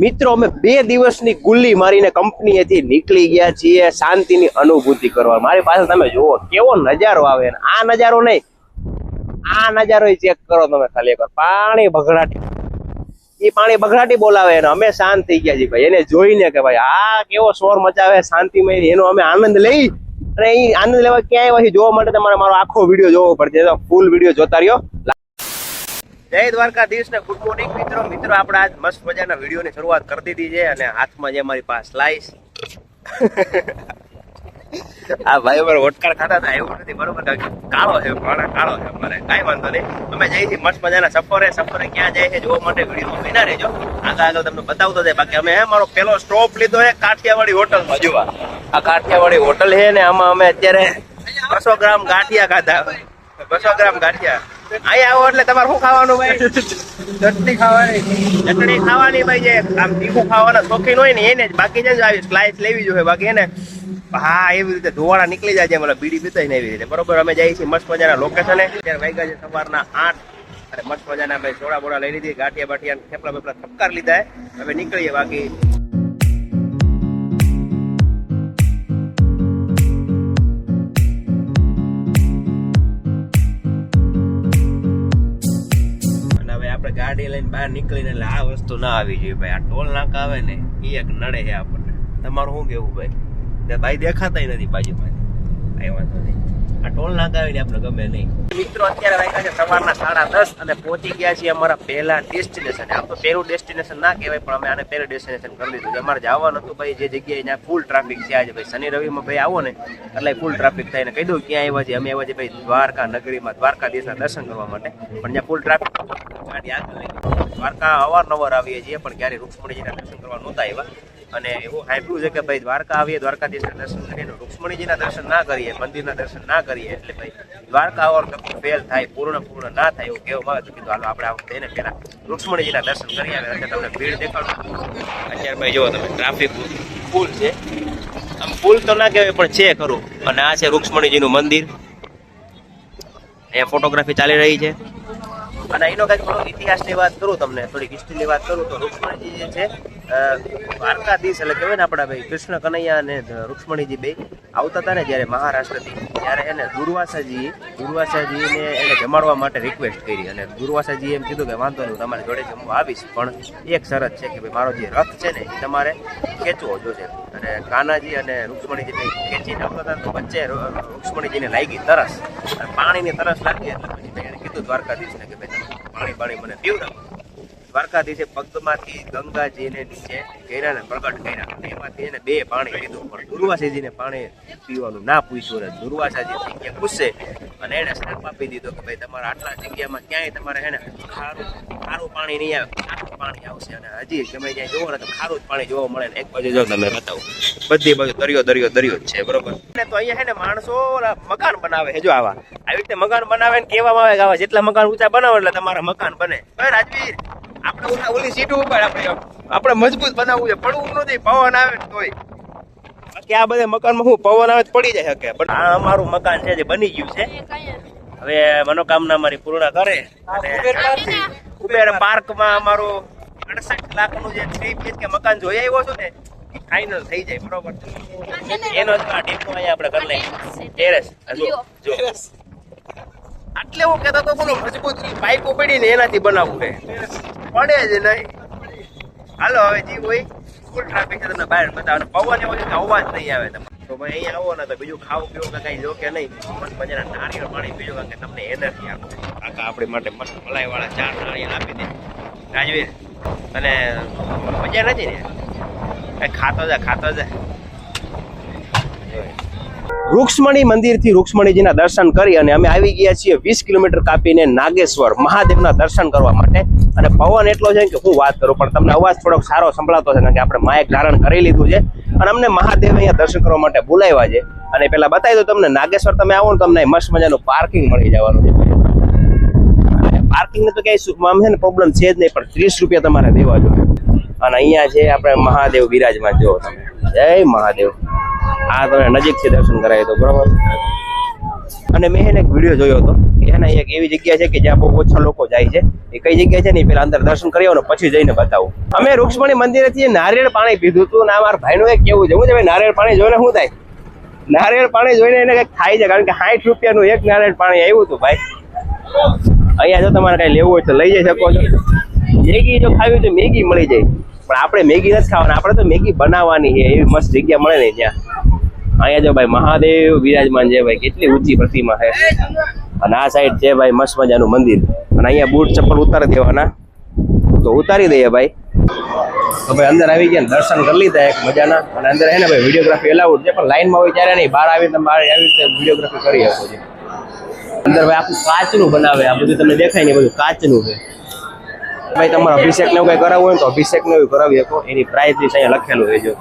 મિત્રો અમે 2 દિવસની ગુલ્લી મારીને કંપનીએથી નીકળી ગયા છીએ શાંતિની અનુભૂતિ કરવા. મારી પાસે તમે જુઓ કેવો નજારો આવે. આ નજારો નહીં, આ નજારો ચેક કરો તમે ખાલી એકવાર. પાણી બગડાટી બોલાવે અને અમે શાંત થઈ ગયા છીએ ભાઈ એને જોઈને કે ભાઈ આ કેવો શોર મચાવે શાંતિમય, એનો અમે આનંદ લઈ. અને એ આનંદ લેવા ક્યાંય આવ્યા જોવા માટે તમારે મારો આખો વિડીયો જોવો પડશે. ફૂલ વિડીયો જોતા રહ્યો. જય દ્વારકાધીશ ને ગુડ મોર્નિંગ મિત્રો આપણે આજ મસ્ત મજાના વિડીયોની શરૂઆત કરી દીધી છે અને હાથમાં જે અમારી પાસે સ્લાઈસ આ ભાઈ અમારે ઓટકાર ખાતા હતા એવું નથી બરોબર, કાળો છે કાળો છે અમારે કાંઈ વાંધો નહીં. અમે જઈએ છીએ મસ્ત મજાના સફરે ક્યાં જાય છે જોવા માટે વિડીયો બના રહેજો. આગળ તમને બતાવતો જાય. બાકી અમે મારો પેલો સ્ટોપ લીધો છે કાઠિયાવાડી હોટલમાં. જોવા આ કાઠિયાવાડી હોટલ છે ને આમાં અમે અત્યારે 200 ગ્રામ ગાંઠિયા ખાધા. 200 ગ્રામ ગાંઠિયા. અહીંયા આવો એટલે તમારે શું ખાવાનું ભાઈ? ચટણી ખાવાની ભાઈ. જે આમ તીખું ખાવાના શોખીન હોય ને એને જ, બાકી છે આવી સ્લાઈસ લેવી જોઈએ. બાકી એને હા એવી રીતે ધોવાડા નીકળી જાય છે મતલબ બીડી પીતા ને એવી રીતે બરોબર. અમે જઈએ છીએ મસ્ત મજાના લોકેશને. અત્યારે વાગ્યા છે સવારના 8 અને મસ્ત મજાના ભાઈ સોડા બોડા લઈ લીધી, ગાંઠિયા બાઠિયા થેપલા બેપલા થપકાર લીધા. હવે નીકળીએ. બાકી ગાડી લઈને બહાર નીકળીને એટલે આ વસ્તુ ના આવી જોઈએ ભાઈ. આ ટોલ નાકા આવે ને એ એક નડે છે આપણને. તમારું શું કેવું ભાઈ? ભાઈ દેખાતા નથી બાજુમાં. કઈ વાંધો નહીં, આ ટોલ નાકા આવે ને આપણે ગમે નહીં. મિત્રો અત્યારે વાગ્યા છે સવારના 10:30 અને પહોંચી ગયા છીએ અમારા પહેલા ડેસ્ટિનેશન. આમ તો પહેલું ડેસ્ટિનેશન ના કહેવાય પણ અમે આને પહેલું ડેસ્ટિનેશન કરી દીધું. અમારે જવાનું હતું ભાઈ જે જગ્યાએ જ્યાં ફૂલ ટ્રાફિક છે. આજે ભાઈ શનિ રવિમાં ભાઈ આવો ને એટલે ફૂલ ટ્રાફિક થાય ને કહી દઉં ક્યાં આવ્યા છે. અમે આવ્યા છીએ ભાઈ દ્વારકા નગરીમાં, દ્વારકાધીશના દર્શન કરવા માટે. પણ જ્યાં ફૂલ ટ્રાફિક ગાડી આગળ લઈ દ્વારકા અવારનવાર આવીએ છીએ પણ ક્યારે રૂક્ષ્મણીજીના દર્શન કરવા નહોતા આવ્યા. અને એવું સાંભળ્યું છે કે ભાઈ દ્વારકા આવીએ, દ્વારકાધીશના દર્શન કરીએ, રૂક્ષ્મણીજીના દર્શન ના કરીએ, મંદિરના દર્શન ના કરીએ એટલે ભાઈ દ્વારકા આવવાનું ફેલ થાય, પૂર્ણ ના થાય એવું કહેવામાં આવે. તો કીધું હાલો આપણે આ વખતે એને પહેલા રૂક્ષ્મણીજીના દર્શન કરી આવે. એટલે તમને ભીડ દેખાડું. અત્યારે ભાઈ જુઓ તમે ટ્રાફિક ફૂલ છે. આમ ફૂલ તો ના કહેવાય પણ છે ખરું. અને આ છે રૂક્ષ્મણીજીનું મંદિર. અહીંયા ફોટોગ્રાફી ચાલી રહી છે. અને એનો કંઈક થોડો ઇતિહાસની વાત કરું તમને, થોડીક હિસ્ટ્રીની વાત કરું તો રૂક્ષ્મણીજી જે છે દ્વારકાધીશ એટલે કહેવાય ને આપણા ભાઈ કૃષ્ણ કનૈયા અને રૂક્ષ્મણીજી બે આવતા હતા ને જ્યારે મહારાષ્ટ્રથી, ત્યારે એને દુર્વાસાજીને એને જમાડવા માટે રિક્વેસ્ટ કરી. અને દુર્વાસાજીએ એમ કીધું કે વાંધો નહીં, તમારી જોડે જમવા આવીશ પણ એક શરત છે કે ભાઈ મારો જે રથ છે ને એ તમારે ખેંચવો જોશે. અને કાનાજી અને રૂક્ષ્મણીજી ભાઈ ખેંચીને આવતા હતા તો વચ્ચે રૂક્ષ્મણીજીને લાગી તરસ, અને પાણીની તરસ લાગી. એટલે પછી એને કીધું દ્વારકાધીશને કે ભાઈ પાણી મને પીવડાવો. દ્વારકાધીશે પગમાંથી ગંગાજીને નીચે કર્યા ને પ્રગટ કર્યા. એમાંથી એને 2 પાણી પીધું. પણ દુર્વાસાજીને પાણી પીવાનું ના પૂછ્યું. અને દુર્વાસાજી જગ્યા પૂછશે અને એને શ્રાપ આપી દીધો કે ભાઈ તમારા આટલા જગ્યામાં ક્યાંય તમારે હે ને ખારું પાણી નહીં આવે, ખારું પાણી આવશે. અને હજી તમે જ્યાં જોવો ને તો ખારું જ પાણી જોવા મળે ને. એક બાજુ જો તમે બતાવો બધી બાજુ દરિયો જ છે બરોબર. તો અહીંયા હે ને માણસો મકાન બનાવે છે. જો આવી રીતે મકાન બનાવે ને કહેવામાં આવે કે આવા જેટલા મકાન ઊંચા બનાવો એટલે તમારા મકાન બને. રાજવીર આપણે ઓલી સીટ ઉપર આપણે મજબૂત બનાવવું છે, પડવું નથી. પવન આવે તોય બાકી આ બધા મકાનમાં શું પવન આવે પડી જાય શકે. પણ આ અમારું મકાન છે જે બની ગયું છે. હવે મનોકામના અમારી પૂર્ણ કરે. અને કુબેર પાર્કમાં અમારું 68 લાખનું જે 3 BHK મકાન જોઈ આવ્યો છું ને એ ફાઇનલ થઈ જાય બરોબર. એનો જ આ ટેપો અહીંયા આપણે કરી લઈએ ટેરેસ. જો આટલે હું કહેતો તો બોલો મજબૂત પાઇપો પડીને એનાથી બનાવવું છે, પડે જ નહીં. હાલો હવે જી હોય ફૂલ ટ્રાફિક છે તમને બહાર બતાવો. પવન એવો છે કે અવાજ નહીં આવે તમારે. તો ભાઈ અહીંયા આવો ને તો બીજું ખાવું પીવું કે કઈ જો કે નહીં, મસ્ત મજાના નારિયેળ પાણી પીજો કારણ કે તમને એનર્જી આપે. કાકા આપણી માટે મસ્ત મલાઈવાળા 4 નારિયેળ આપી દે. રાજવીર અને મજા નથી ને કઈ ખાતો જા. રૂક્ષ્મણી મંદિરથી રૂક્ષ્મણીજીના દર્શન કરી અને અમે આવી ગયા છીએ 20 કિલોમીટર કાપીને નાગેશ્વર મહાદેવના દર્શન કરવા માટે. અને પવન એટલો છે કે હું વાત કરું પણ તમને અવાજ થોડોક સારો સંભળાતો છે કારણ કે આપણે માઇક ધારણ કરી લીધું છે. અને અમને મહાદેવ અહીંયા દર્શન કરવા માટે બોલાવ્યા છે. અને પેલા બતાવી દો તમને નાગેશ્વર તમે આવો ને તમને મસ્ત મજાનું પાર્કિંગ મળી જવાનું છે. પાર્કિંગને તો ક્યાંય છે ને પ્રોબ્લેમ છે જ નહીં, પણ 30 રૂપિયા તમારે દેવા જોઈએ. અને અહીંયા છે આપણે મહાદેવ બિરાજમાન. જો તમે જય મહાદેવ. આ તમે નજીકથી દર્શન કરાવી દો બરોબર. અને મેં એને એક વિડીયો જોયો હતો એના એક એવી જગ્યા છે કે જ્યાં બહુ ઓછા લોકો જાય છે. એ કઈ જગ્યા છે ને પેલા અંદર દર્શન કરી આવો પછી જઈને બતાવું. અમે રૂક્ષ્મણી મંદિરેથી નારિયેળ પાણી પીધું હતું ને મારા ભાઈનું એક કેવું છે, હું છે નારિયેળ પાણી જોઈને શું થાય, નારિયેળ પાણી જોઈને એને કઈક થાય છે, કારણ કે 60 રૂપિયાનું એક નારિયેળ પાણી આવ્યું હતું ભાઈ. અહીંયા જો તમારે કઈ લેવું હોય તો લઈ જઈ શકો છો. મેગી જો ખાવી તો મેગી મળી જાય, પણ આપણે મેગી નથી ખાવાના, આપણે તો મેગી બનાવવાની છે. એવી મસ્ત જગ્યા મળે ને ત્યાં. અહીંયા જો ભાઈ મહાદેવ બિરાજમાન છે ભાઈ, કેટલી ઊંચી પ્રતિમા છે. અને આ સાઈડ છે ભાઈ મસ્ત મજાનું મંદિર. અને અહીંયા બૂટ ચપ્પલ ઉતારી દેવાના, તો ઉતારી દઈએ ભાઈ. તો ભાઈ અંદર આવી ગયા, દર્શન કરી લીધા એક મજાના. અને અંદર હે ને ભાઈ વિડીયોગ્રાફી એલાઉડ છે, પણ લાઈનમાં હોય ત્યારે નહીં, બહાર આવીને તમે બહાર આવી રીતે વિડીયોગ્રાફી કરી શકો છો. અંદર ભાઈ આખું કાચનું બનાવે, આ બધું તમને દેખાય ને બધું કાચનું છે ભાઈ. તમારે અભિષેક ને એવું કઈ કરાવવું હોય તો અભિષેક ને એવું કરાવી શકો. એની પ્રાઇસ લિસ્ટ અહીંયા લખેલું છે. જો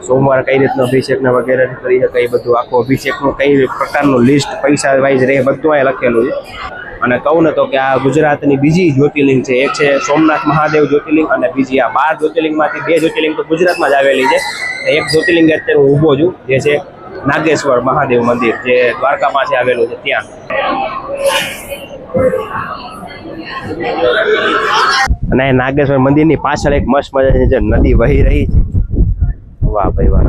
સોમવારે કઈ રીતનો અભિષેક ને વગેરે કરી શકાય, એ બધું આખું અભિષેકનું કઈ પ્રકારનું લિસ્ટ પૈસા વાઇઝ રહે બધું અહીંયા લખેલું છે. અને કહું ને તો કે આ ગુજરાતની બીજી જ્યોતિર્લિંગ છે. એક છે સોમનાથ મહાદેવ જ્યોતિર્લિંગ અને બીજી આ 12 જ્યોતિર્લિંગમાંથી 2 જ્યોતિર્લિંગ તો ગુજરાતમાં જ આવેલી છે. એક જ્યોતિર્લિંગ અત્યારે હું ઊભો છું, જે છે નાગેશ્વર મહાદેવ મંદિર, જે દ્વારકા પાસે આવેલું છે ત્યાં. અને નાગેશ્વર મંદિરની પાછળ એક મસ્ત મજાની જે નદી વહી રહી છે, વાહ ભાઈ વાહ.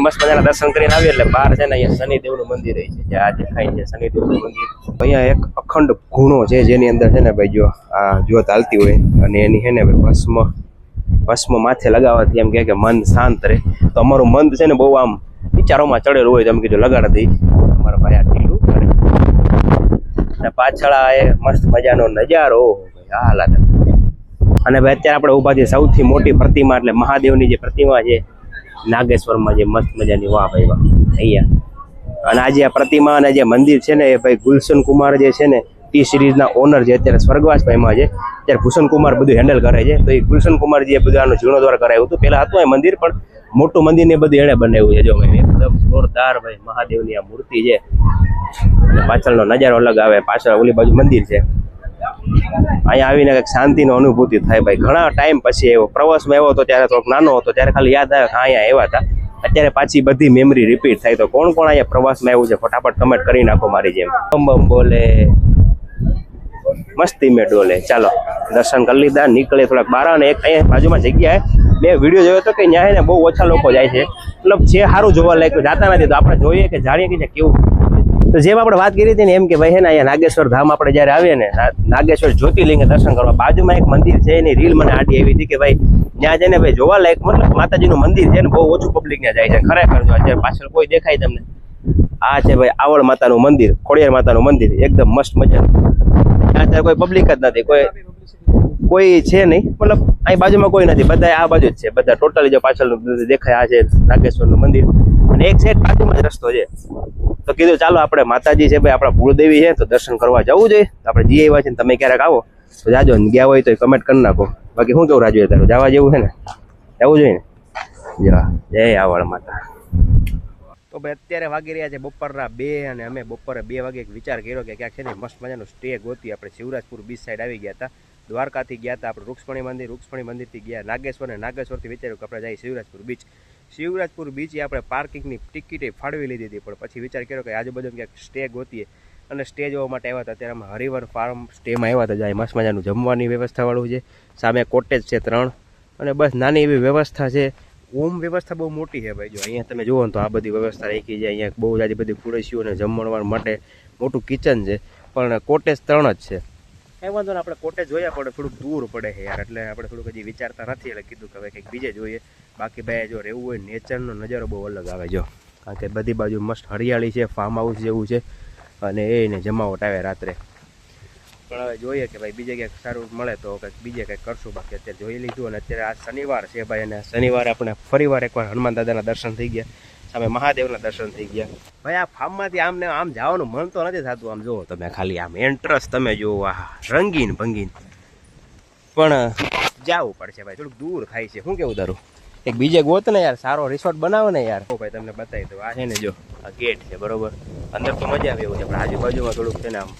મસ્ત મજાના દર્શન કરીને આવીએ એટલે બહાર છે ને અહીંયા શનિદેવનું મંદિર છે, જે આ દેખાય છે શનિદેવનું મંદિર. અહીંયા એક અખંડ ગુણો છે જેની અંદર છે ને ભાઈ જો આ જ્યોત હાલતી હોય અને એની છે ને ભાઈ ભસ્મ માથે લગાવવાથી એમ કે મન શાંત રહે. તો અમારું મન છે ને બહુ આમ વિચારોમાં ચડેલું હોય, તમે કીધું લગાડી દઈ અમારા ભાઈ આ ઢીલું કરે. અને પાછળ આ એ મસ્ત મજાનો નજારો આ હાલાત. અને ભાઈ અત્યારે આપણે ઊભા છીએ સૌથી મોટી પ્રતિમા, એટલે મહાદેવની જે પ્રતિમા છે નાગેશ્વરમાં, જે મસ્ત મજાની, વાહ ભાઈ વાહ અહીંયા. અને આજે આ પ્રતિમા અને જે મંદિર છે ને એ ભાઈ ગુલશન કુમાર જે છે ને ટી સિરીઝના ઓનર જે અત્યારે સ્વર્ગવાસ પામ્યા છે, ત્યારે ભૂષણ કુમાર બધું હેન્ડલ કરે છે. તો એ ગુલશન કુમારજીએ બધું આનું જીર્ણોદ્ધાર કરાવ્યું હતું. પહેલા હતું એ મંદિર, પણ મોટું મંદિર ને બધું એણે બનાવ્યું છે. જો એકદમ જોરદાર ભાઈ મહાદેવની આ મૂર્તિ છે. અને પાછળનો નજારો અલગ આવે, પાછળ ઓલી બાજુ મંદિર છે. અહીંયા આવીને કંઈક શાંતિનો અનુભૂતિ થાય ભાઈ. ઘણા ટાઈમ પછી એવો પ્રવાસમાં આવ્યો હતો, ત્યારે થોડોક નાનો હતો, ત્યારે ખાલી યાદ આવે કે અહીંયા આવ્યા હતા. અત્યારે પાછી બધી મેમરી રિપીટ થાય. તો કોણ કોણ અહીંયા પ્રવાસમાં આવ્યું છે ફટાફટ કમેન્ટ કરી નાખો મારી જેમ. બમ બમ બોલે મસ્તી મેં ડોલે. ચાલો દર્શન કરી લીધા, નીકળે થોડાક બહાર. અને એક અહીંયા બાજુમાં જગ્યાએ મેં વિડીયો જોયો હતો કે ત્યાં ને બહુ ઓછા લોકો જાય છે, મતલબ જે સારું જોવા લાયક જાતા નથી. તો આપણે જોઈએ કે જાણીએ કે કેવું. તો જેમ આપણે વાત કરી હતી ને એમ કે ભાઈ હે ને અહીંયા નાગેશ્વર ધામ આપણે જ્યારે આવીએ ને, નાગેશ્વર જ્યોતિર્લિંગ દર્શન કરવા, બાજુમાં એક મંદિર છે, એની રીલ મને આડી આવી હતી કે ભાઈ ત્યાં જઈને ભાઈ જોવા લાયક, મતલબ માતાજીનું મંદિર છે ને બહુ ઓછું પબ્લિક ત્યાં જાય છે. ખરેખર જો અત્યારે પાછળ કોઈ દેખાય તમને, આ છે ભાઈ આવળ માતાનું મંદિર, ખોડિયાર માતાનું મંદિર, એકદમ મસ્ત મજાનું. ત્યાં અત્યારે કોઈ પબ્લિક જ નથી, કોઈ છે નહીં, મતલબ અહીં બાજુમાં કોઈ નથી, બધા આ બાજુ જ છે, બધા ટોટલી જો પાછળ દેખાય આ છે નાગેશ્વરનું મંદિર. અને એક સાઈડ બાજુમાં જ રસ્તો છે. તો કીધું ચાલો આપણે માતાજી છે ભાઈ, આપણા કુળદેવી છે, તો દર્શન કરવા જવું જોઈએ. આપણે જઈએ એવા છે ને, તમે ક્યારેક આવો તો જાજો, ગયા હોય તો કમેન્ટ કરી નાખો. બાકી શું કેવું રાજુ, તારું જવા જેવું છે ને, જવું જોઈએ ને. જય આવળ માતા. તો ભાઈ અત્યારે વાગી રહ્યા છે બપોરના 2, અને અમે બપોરે 2 વાગે એક વિચાર કર્યો કે ક્યાંક છે ને મસ્ત મજાનો સ્ટે ગોતી. આપણે શિવરાજપુર બીચ સાઈડ આવી ગયા હતા, દ્વારકાથી ગયા હતા આપણે રૂક્ષ્મણી મંદિરથી ગયા નાગેશ્વર, અને નાગેશ્વરથી વિચાર્યું કે આપણે જઈએ શિવરાજપુર બીચ. શિવરાજપુર બીચે આપણે પાર્કિંગની ટિકિટે ફાળવી લીધી હતી, પણ પછી વિચાર કર્યો કે આજુબાજુ ક્યાંક સ્ટે ગોતીએ. અને સ્ટે જોવા માટે આવ્યા હતા. અત્યારે અમે હરિવર ફાર્મ સ્ટેમાં આવ્યા હતા, જાય મસ્ત મજાનું જમવાની વ્યવસ્થાવાળું છે, સામે કોટેજ છે 3, અને બસ નાની એવી વ્યવસ્થા છે. હોમ વ્યવસ્થા બહુ મોટી છે ભાઈ. જો અહીંયા તમે જુઓ તો આ બધી વ્યવસ્થા રાખી છે. અહીંયા બહુ જ બધી ખુરશીઓ અને જમણવાર માટે મોટું કિચન છે, પણ કોટેજ 3 જ છે. કંઈ વાંધો ને, આપણે કોટેજ જોયા પડે, થોડુંક દૂર પડે છે યાર, એટલે આપણે થોડુંક હજી વિચારતા નથી, એટલે કીધું કે હવે કંઈક બીજે જોઈએ. બાકી ભાઈ જો રહેવું હોય, નેચરનો નજારો બહુ અલગ આવે જો, કારણ કે બધી બાજુ મસ્ત હરિયાળી છે, ફાર્મ હાઉસ જેવું છે, અને એને જમાવટ આવે રાત્રે. પણ હવે જોઈએ કે ભાઈ બીજે ક્યાંક સારું મળે તો કંઈક બીજે કંઈક કરશું. બાકી અત્યારે જોઈ લીધું. અને અત્યારે આ શનિવાર છે ભાઈ, અને શનિવારે આપણે ફરીવાર એકવાર હનુમાન દાદાના દર્શન થઈ ગયા, સામે મહાદેવના દર્શન થઈ ગયા. ભાઈ આ ફાર્મમાંથી આમ ને આમ જવાનું મન તો નથી થતું. આમ જુઓ તમે, ખાલી આમ એન્ટ્રન્સ તમે જુઓ, આ રંગીન ભંગીન, પણ જવું પડશે ભાઈ, થોડુંક દૂર થાય છે. શું કેવું તારું? એક બીજે ગોત ને યાર, સારો રિસોર્ટ બનાવો ને યાર. ભાઈ તમને બતાવી દઉં, આ છે ને જો આ ગેટ છે બરોબર, અંદર તો મજા આવે એવું છે, પણ આજુબાજુમાં થોડુંક છે ને આમ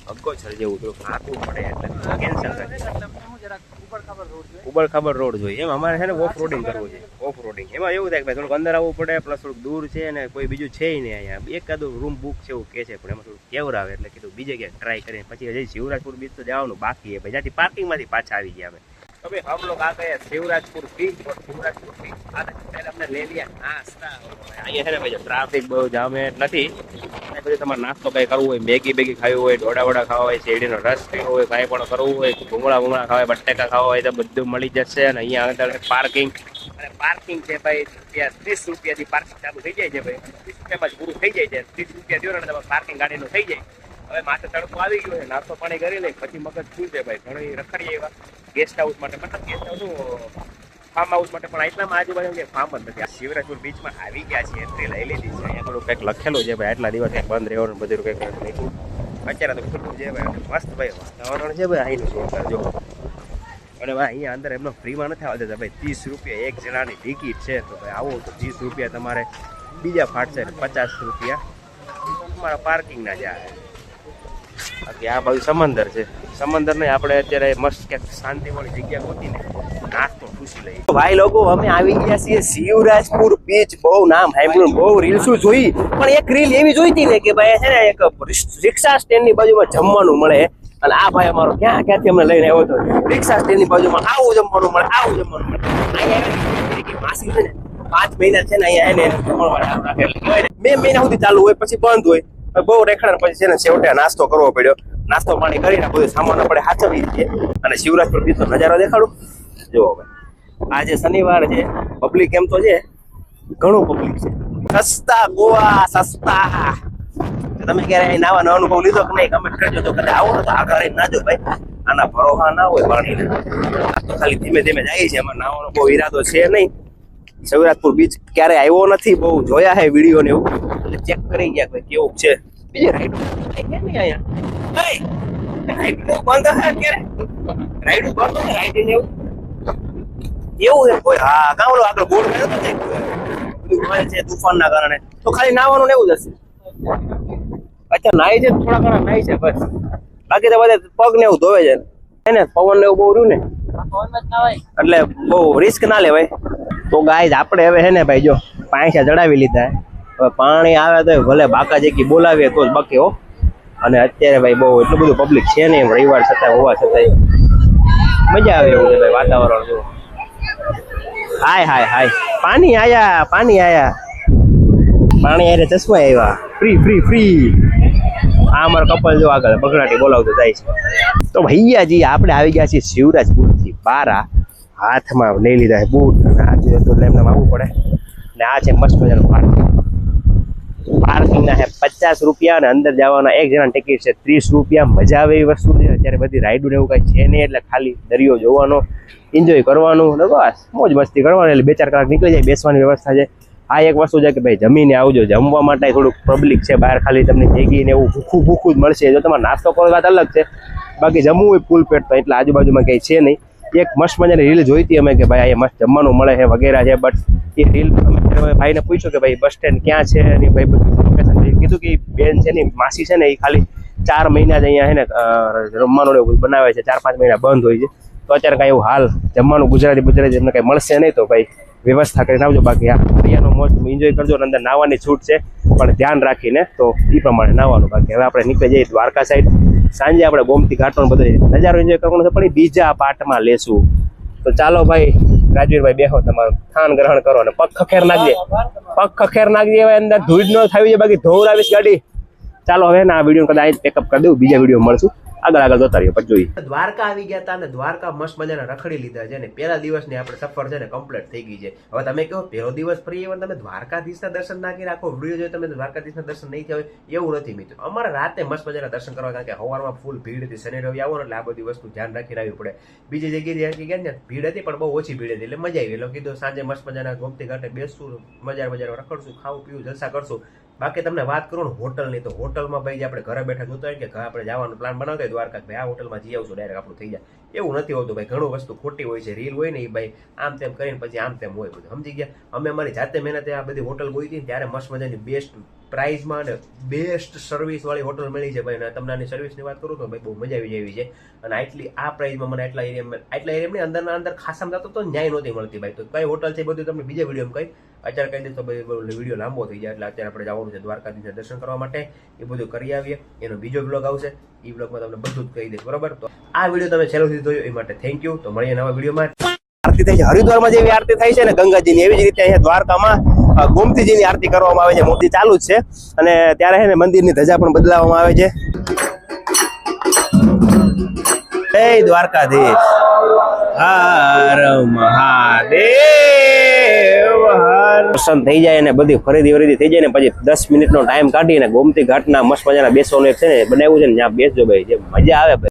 અગોચર જેવું થોડુંક આખવું પડે, એટલે કેન્સલ થાય. ઉબડ ખાબડ રોડ જોઈએ એમ અમારે છે ને ઓફ રોડિંગ કરવું છે ઓફ રોડિંગ એમાં એવું થાય કે ભાઈ થોડુંક અંદર આવવું પડે પ્લસ થોડુંક દૂર છે ને કોઈ બીજું છે નહીં અહીંયા એકાદું રૂમ બુક છે એવું કે છે પણ એમાં થોડું કેવર આવે એટલે કીધું બીજે ક્યાંક ટ્રાય કરીને પછી હજી શિવરાજપુર બીચ તો જવાનું બાકી છે ભાઈ જ્યાંથી પાર્કિંગમાંથી પાછા આવી ગયા અમે तो भाई हम लोग आ गए शिवराजपुर बीच और शिवराजपुर बीच आने से पहले हमने ले लिया नाश्ता અહીંયા છે ને ભાઈ ટ્રાફિક બહુ જામ નથી અને પછી તમારે નાસ્તો કઈ કરવું હોય મેગી બેગી ખાવી હોય ડોડા ખાવા હોય શેરડીનો રસ પીવો હોય કાંઈ પણ કરવું હોય ભૂંગળા ખાવા હોય બટેકા ખાવા હોય તો બધું મળી જશે અને અહીંયા આગળ પાર્કિંગ અને પાર્કિંગ છે ભાઈ ત્યાં 30 રૂપિયાથી પાર્કિંગ ચાલુ થઈ જાય છે ભાઈ 30 રૂપિયામાં જ પૂરું થઈ જાય છે 30 રૂપિયા દો ને તમારે પાર્કિંગ ગાડીનું થઈ જાય હવે માથે તડકો આવી ગયો છે નાસ્તો પાણી કરી લઈ પછી મગજ શું છે ભાઈ ઘણી રખડીએ એવા ગેસ્ટ હાઉસ માટે મતલબ ગેસ્ટ હાઉસ ફાર્મ હાઉસ માટે પણ એટલામાં આજુબાજુ કે ફાર્મ જ નથી શિવરાજપુર બીચમાં આવી ગયા છે એન્ટ્રી લઈ લીધી છે અહીંયા થોડું કંઈક લખેલું છે ભાઈ આટલા દિવસ કંઈક બંધ રહેવાનું બધું કંઈક લખ્યું અત્યારે તો ખુલ્લું છે ભાઈ મસ્ત ભાઈ વાતાવરણ છે ભાઈ અહીંનું જોરદાર જો અને ભાઈ અહીંયા અંદર એમનો ફ્રીમાં નથી આવતા દેતા ભાઈ 30 રૂપિયા એક જણાની ટિકિટ છે તો ભાઈ આવો તો 30 રૂપિયા તમારે બીજા ફાટશે 50 રૂપિયા તમારા પાર્કિંગના જાય બાકી આ બાજુ સમંદર છે સમંદર નહીં આપણે અત્યારે મસ્ત ક્યાંક શાંતિવાળી જગ્યા ગોતીને નાસ્તો ખુશી લઈ ભાઈ લોકો અમે આવી ગયા છીએ શિવરાજપુર બીચ બહુ નામ સાંભળ્યું બહુ રીલ્સો જોઈ પણ એક રીલ એવી જોઈતી ને કે ભાઈ છે ને એક રિક્ષા સ્ટેન્ડની બાજુમાં જમવાનું મળે અને આ ભાઈ અમારો ક્યાંથી અમને લઈને આવ્યો હતો રિક્ષા સ્ટેન્ડની બાજુમાં આવું જમવાનું મળે અહીંયા માસી છે ને 5 મહિના છે ને અહીંયા બે મહિના સુધી ચાલુ હોય પછી બંધ હોય બહુ રેખડા પછી છે ને છેવટે નાસ્તો કરવો પડ્યો નાસ્તો પાણી કરીને બધું સામાન આપણે સાચવી દઈએ અને શિવરાજપુર બીચનો નજારો દેખાડું જુઓ ભાઈ આજે શનિવાર છે પબ્લિક એમ તો છે ઘણું પબ્લિક છે સસ્તા ગોવા સસ્તા તમે ક્યારે નાવાનો અનુભવ લીધો કે નહીં કમેન્ટ કરજો તો કદાચ આવો તો આગળ નાજો ભાઈ આના ભરોસા ના હોય પાણીના તો ખાલી ધીમે ધીમે જાય છે એમાં નાવાનો બહુ ઈરાદો છે નહીં શિવરાજપુર બીચ ક્યારે આવ્યો નથી બહુ જોયા છે વિડીયો ને એવું એટલે ચેક કરી ગયા ભાઈ કેવું છે બીજી રાઈડ નહીં અહીંયા બંધ હે અત્યારે રાઈડ બંધ છે રાઈડ ને એવું છે કોઈ હા ગામડો આગળ બોર્ડ કર્યો તો બધું હોય છે તુફાનના કારણે તો ખાલી નાવાનું ને એવું જ હશે અચ્છા નાઈ છે થોડા ઘણા નાઈ છે બસ બાકી તો બધા પગ ને એવું ધોવે છે ને પવન ને એવું બહુ રહ્યું ને એટલે બહુ રિસ્ક ના લેવાય તો ગાઈઝ આપણે હવે હે ને ભાઈ જો પાંચા ચડાવી લીધા હવે પાણી આવે તો ભલે બાકા જેકી બોલાવીએ તો જ બાકી હો અને અત્યારે ભાઈ બહુ એટલું બધું પબ્લિક છે ને રવિવાર છતાં હોવા છતાંય મજા આવે એવું છે ભાઈ વાતાવરણ જો હાય પાણી આયા પાણી આયા ચશ્મા આવ્યા ફ્રી આ અમારો કપલ જો આગળ બગડાટી બોલાવતો જાય છે તો ભૈયાજી આપણે આવી ગયા છીએ શિવરાજપુરથી બારા હાથમાં લઈ લીધા છે બૂટ અને આજે તો એમને આવવું પડે ને આ છે મસ્ત મજાનું પાર્કિંગના છે 50 રૂપિયા અને અંદર જવાના એક જણા ટિકિટ છે 30 રૂપિયા મજા આવે એવી વસ્તુ છે અત્યારે બધી રાઈડું ને એવું કાંઈ છે નહીં એટલે ખાલી દરિયો જોવાનો એન્જોય કરવાનું ને બસ મોજ મસ્તી કરવાની એટલે 2-4 કલાક નીકળી જાય બેસવાની વ્યવસ્થા છે આ એક વસ્તુ છે કે ભાઈ જમીને આવજો જમવા માટે થોડુંક પબ્લિક છે બહાર ખાલી તમને ભેગી ને એવું ભૂખું જ મળશે જો તમારે નાસ્તો કરો વાત અલગ છે બાકી જમવું હોય ફૂલ પેટ તો એટલે આજુબાજુમાં કંઈ છે નહીં એક મસ્ત મજાની રીલ જોઈ હતી અમે કે ભાઈ અહીંયા મસ્ત જમવાનું મળે છે વગેરે છે બટ એ રીલ અમે ભાઈને પૂછ્યું કે ભાઈ બસ સ્ટેન્ડ ક્યાં છે ને ભાઈ બધું લોકેશન કીધું કે બેન છે ને માસી છે ને એ ખાલી 4 મહિના જ અહીંયા છે ને રમવાનું એવું બનાવે છે 4-5 મહિના બંધ હોય છે તો અત્યારે કાંઈ એવું હાલ જમવાનું ગુજરાતી એમને કાંઈ મળશે નહીં તો ભાઈ વ્યવસ્થા કરીને આવજો બાકી આ દરિયાનો મોજ એન્જોય કરજો અને અંદર નાહવાની છૂટ છે પણ ધ્યાન રાખીને તો એ પ્રમાણે નાહવાનું બાકી હવે આપણે નીકળી જઈએ દ્વારકા સાઈડ સાંજે આપણે ગોમતી ઘાટનો બધો નજારો એન્જોય કરવાનો છે પણ એ બીજા પાર્ટમાં લેશું તો ચાલો ભાઈ રાજવીરભાઈ બેહો તમારું સ્થાન ગ્રહણ કરો અને પગ ખખેર નાખજે હવે અંદર ધૂળ ન થવી છે બાકી ધોવરાવીશ ગાડી ચાલો હવે ને આ વિડીયો કદાચ પેકઅપ કરી દઉં બીજા વિડીયો મળશું આગળ જોતા રહીએ પછી જોઈએ દ્વારકા આવી ગયા હતા અને દ્વારકા મસ્ત મજાના રખડી લીધા છે ને પહેલા દિવસની આપણે સફર છે ને કમ્પ્લીટ થઈ ગઈ છે હવે તમે કહો પહેલો દિવસ ફરી આવ્યા તમે દ્વારકાધીશના દર્શન ના કરી રાખો વિડીયો જોઈએ તમે દ્વારકાધીશના દર્શન નહીં થયા હોય એવું નથી મિત્રો અમારે રાતે મસ્ત મજાના દર્શન કરવા કારણ કે સવારમાં ફૂલ ભીડ હતી શનિ રવિ આવો એટલે આ બધી વસ્તુ ધ્યાન રાખી રાખવી પડે બીજી જગ્યાએ ગયા ને ભીડ હતી પણ બહુ ઓછી ભીડ હતી એટલે મજા આવી એટલે કીધું સાંજે મસ્ત મજાના ગોમતી ઘાટે બેસશું મજા રખડશું ખાવું પીવું જલસા કરશું બાકી તમને વાત કરું ને હોટલની તો હોટલમાં ભાઈ આપણે ઘરે બેઠા જોતા હોય કે આપણે જવાનું પ્લાન બનાવતા હોય દ્વારકા ભાઈ આ હોટલમાં જઈ આવશું ડાયરેક્ટ આપણું થઈ જાય એવું નથી હોતું ભાઈ, ઘણું વસ્તુ ખોટી હોય છે. રીલ હોય ને એ ભાઈ આમ તેમ કરીને પછી આમ તેમ હોય બધું, સમજી ગયા. અમે અમારી જાતે મહેનતે આ બધી હોટલ ગોઈ હતી ને ત્યારે મસ્ત મજાની બેસ્ટ પ્રાઇઝમાં અને બેસ્ટ સર્વિસ વાળી હોટલ મળી છે ભાઈ. અને તમને આની સર્વિસની વાત કરું તો ભાઈ બહુ મજા આવી જાય છે. અને આટલી આ પ્રાઇઝમાં મને આટલા એરિયાની અંદર ખાસામાં જતો તો ન્યાય નહોતી મળતી ભાઈ. તો કઈ હોટલ છે બધું તમને બીજા વિડીયોમાં કહી, અત્યારે કહી દઈશ તો વિડીયો લાંબો થઈ જાય. એટલે અત્યારે આપણે જવાનું છે દ્વારકાધીશના દર્શન કરવા માટે, એ બધું કરી આવીએ. એનો બીજો બ્લોગ આવશે, એ બ્લોગમાં તમને બધું જ કહી દઈશ, બરોબર. તો આ વિડીયો તમે છેલ્લે સુધી જોયો એ માટે થેન્ક યુ. તો મળીએ નવા વિડીયોમાં. આરતી થાય છે હરિદ્વારમાં જેવી આરતી થાય છે ને ગંગાજીની, એવી જ રીતે અહીંયા દ્વારકામાં ગોમતીજીની આરતી કરવામાં આવે છે. મોતી ચાલુ જ છે અને ત્યારે છે ને મંદિરની ધજા પણ બદલાવવામાં આવે છે. જય દ્વારકાધીશ, હર મહાદેવ. દર્શન થઈ જાય અને બધી ખરીદી થઈ જાય ને પછી 10 મિનિટનો ટાઈમ કાઢીને ગોમતી ઘાટના મસ્ત મજાના બેસવાનું એક છે ને બનાવ્યું છે ને, ત્યાં બેસજો ભાઈ, જે મજા આવે.